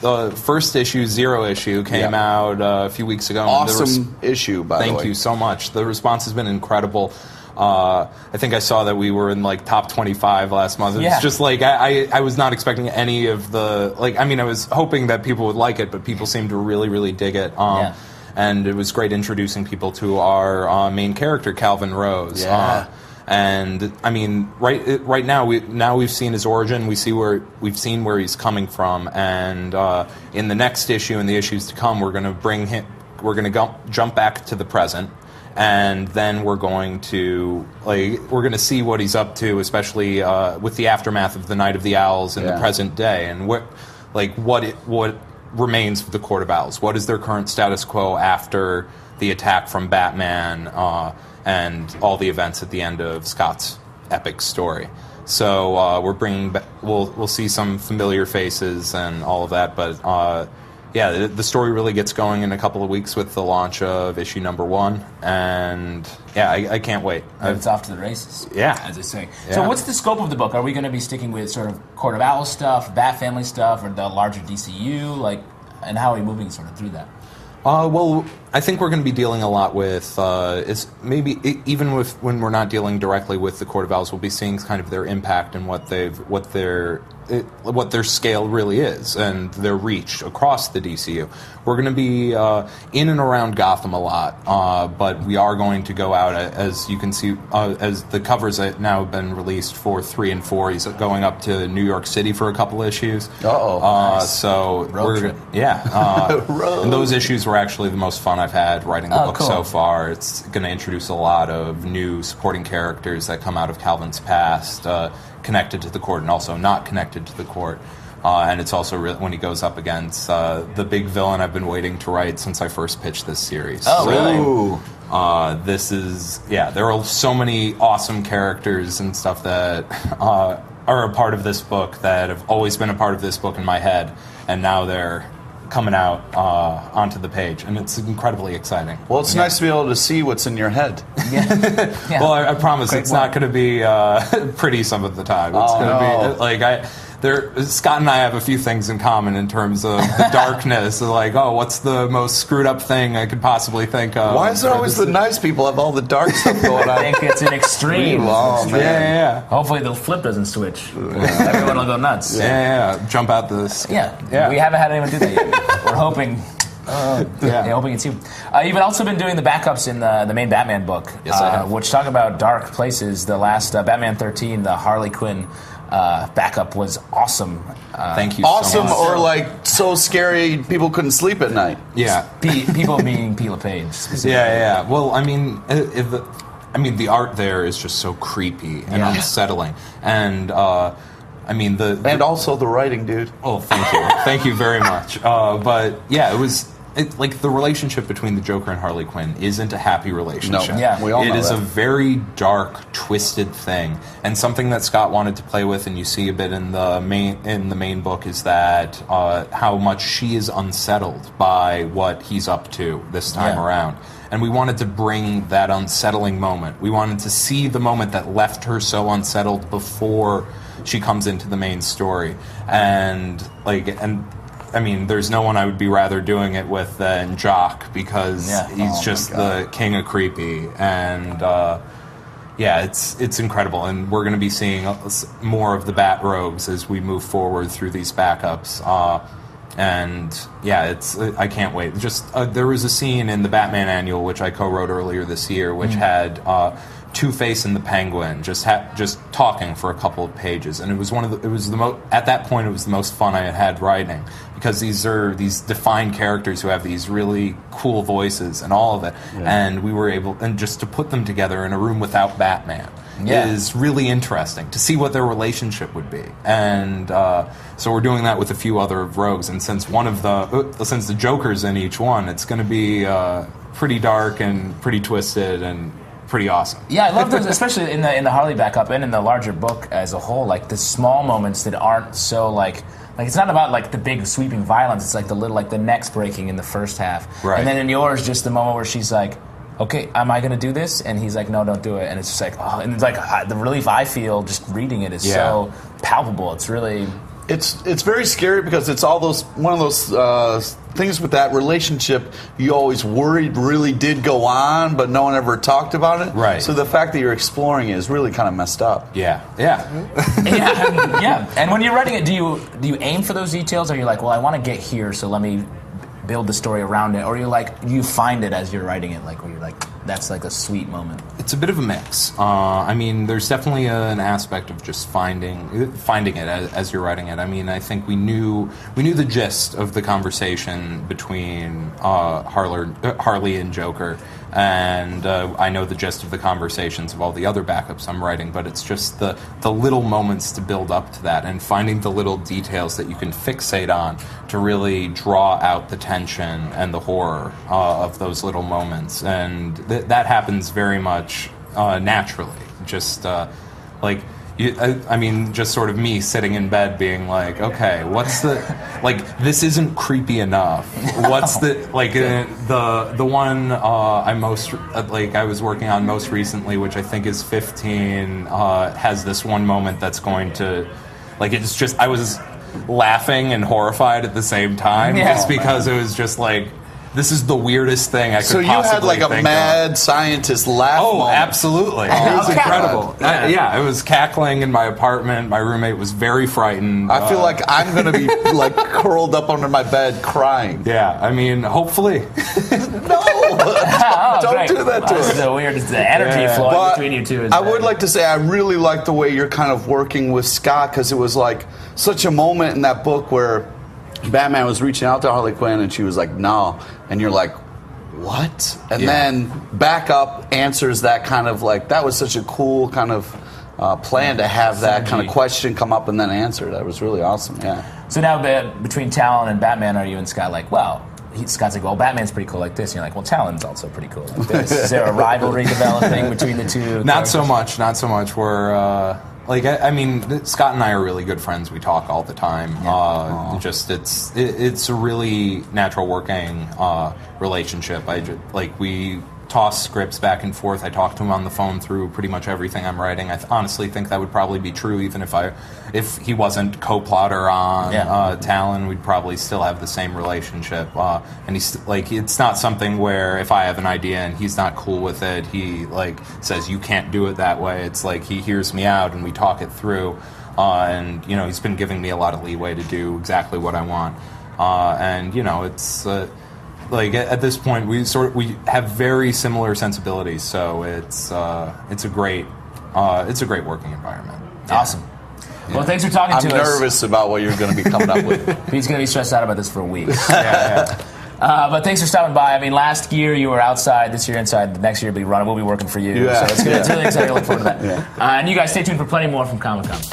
the first issue, Zero issue, came out a few weeks ago. Awesome issue, by the way. Thank you so much. The response has been incredible. I think I saw that we were in like top 25 last month. It's just like I was not expecting any of the I was hoping that people would like it, but people seem to really, really dig it. And it was great introducing people to our main character, Calvin Rose. And I mean, right now we've seen his origin. We've seen where he's coming from, and in the next issue and the issues to come, we're going to jump back to the present. And then we're going to see what he's up to, especially with the aftermath of the Night of the Owls in the present day, and what remains for the Court of Owls. What is their current status quo after the attack from Batman and all the events at the end of Scott's epic story? So we're bringing back. We'll see some familiar faces and all of that, but. The story really gets going in a couple of weeks with the launch of issue number 1, and I can't wait. It's off to the races, as they say. Yeah. So what's the scope of the book? Are we going to be sticking with sort of Court of Owls stuff, Bat Family stuff, or the larger DCU? And how are we moving sort of through that? Well, I think we're going to be dealing a lot with, even when we're not dealing directly with the Court of Owls, we'll be seeing kind of their impact and what their scale really is and their reach across the DCU. We're going to be in and around Gotham a lot, but we are going to go out, as you can see, as the covers have now been released for 3 and 4. He's going up to New York City for a couple issues. Nice. So and those issues were actually the most fun I've had writing the book so far. It's going to introduce a lot of new supporting characters that come out of Calvin's past, connected to the Court and also not connected to the Court. And it's also when he goes up against the big villain I've been waiting to write since I first pitched this series. Really? There are so many awesome characters and stuff that are a part of this book that have always been a part of this book in my head, and now they're coming out onto the page, and it's incredibly exciting. Well, it's nice to be able to see what's in your head. Well, I promise it's not going to be pretty some of the time. It's going to be Scott and I have a few things in common in terms of the darkness. What's the most screwed up thing I could possibly think of? Why is it always the nice people have all the dark stuff going on? I think it's an extreme. Man. Hopefully the flip doesn't switch. Everyone will go nuts. Jump out this. We haven't had anyone do that yet. We're hoping. Hoping it's you. You've also been doing the backups in the main Batman book, which talk about dark places. The last Batman 13, the Harley Quinn backup was awesome. Thank you. Awesome, so much. or so scary people couldn't sleep at night. Yeah, people meaning P. LePage. Well, the art there is just so creepy and unsettling, and and also the writing, dude. Oh, thank you very much. It was. The relationship between the Joker and Harley Quinn isn't a happy relationship. No, we all know it is that. a very dark, twisted thing, and something that Scott wanted to play with, and you see a bit in the main book, is that how much she is unsettled by what he's up to this time around. And we wanted to bring that unsettling moment. We wanted to see the moment that left her so unsettled before she comes into the main story, there's no one I would be rather doing it with than Jock, because he's just the king of creepy, and it's incredible. And we're going to be seeing more of the Bat Rogues as we move forward through these backups. I can't wait. Just there was a scene in the Batman Annual, which I co-wrote earlier this year, which had Two-Face and the Penguin just talking for a couple of pages, and at that point it was the most fun I had writing, because these are these defined characters who have these really cool voices and all of it, and we were able, and just to put them together in a room without Batman is really interesting to see what their relationship would be, and so we're doing that with a few other rogues, and since since the Joker's in each one, it's going to be pretty dark and pretty twisted and pretty awesome. I love those, especially in the Harley backup and in the larger book as a whole. The small moments that aren't so it's not about the big sweeping violence. It's the little the necks breaking in the first half, right? And then in yours, just the moment where she's like, "Okay, am I going to do this?" And he's like, "No, don't do it." And it's just and it's the relief I feel just reading it is so palpable. It's really. It's very scary because it's all those one of those things with that relationship you always worried really did go on, but no one ever talked about it. Right. So the fact that you're exploring it is really kind of messed up. Yeah. Yeah. And when you're writing it, do you aim for those details? Or are you like, well, I want to get here, so let me build the story around it? Or you find it as you're writing it, like where you're like, that's like a sweet moment? It's a bit of a mix. I mean, there's definitely an aspect of just finding it as you're writing it. I mean, I think we knew the gist of the conversation between Harley and Joker, and I know the gist of the conversations of all the other backups I'm writing. But it's just the little moments to build up to that, and finding the little details that you can fixate on to really draw out the tension and the horror of those little moments. And that happens very much naturally. Just I mean, just sort of me sitting in bed being like, okay, what's the, like, this isn't creepy enough. What's the, like, the one I was working on most recently, which I think is 15, has this one moment that's going to, like, it's just, I was laughing and horrified at the same time, just because it was just like, this is the weirdest thing I could possibly think of. So you had like a mad scientist laugh moment. Absolutely. It was incredible. I was cackling in my apartment. My roommate was very frightened. I feel like I'm going to be like curled up under my bed crying. Yeah, I mean, hopefully. No! Don't do that to us. It's so weird. It's the energy flowing between you two. I would like to say I really like the way you're kind of working with Scott, because it was like such a moment in that book where Batman was reaching out to Harley Quinn and she was like, no. And you're like, what? And then Backup answers that kind of like, that was such a cool kind of plan to have that kind of question come up and then answer. That was really awesome, So now between Talon and Batman, are you and Scott like, well, Scott's like, well, Batman's pretty cool like this. And you're like, well, Talon's also pretty cool like this. Is there a rivalry developing between the two? Not so much. We're... I mean, Scott and I are really good friends. We talk all the time. It's a really natural working relationship. We toss scripts back and forth. I talk to him on the phone through pretty much everything I'm writing. I honestly think that would probably be true even if he wasn't co-plotter on Talon. We'd probably still have the same relationship. And he's like, it's not something where if I have an idea and he's not cool with it, he like says you can't do it that way. It's like he hears me out and we talk it through. And he's been giving me a lot of leeway to do exactly what I want. It's. At this point, we have very similar sensibilities, so it's a great working environment. Awesome. Well, thanks for talking to us. I'm nervous about what you're going to be coming up with. He's going to be stressed out about this for a week. But thanks for stopping by. I mean, last year you were outside, this year inside, the next year we'll be working for you. So it's really exciting to look forward to that. And you guys stay tuned for plenty more from Comic-Con.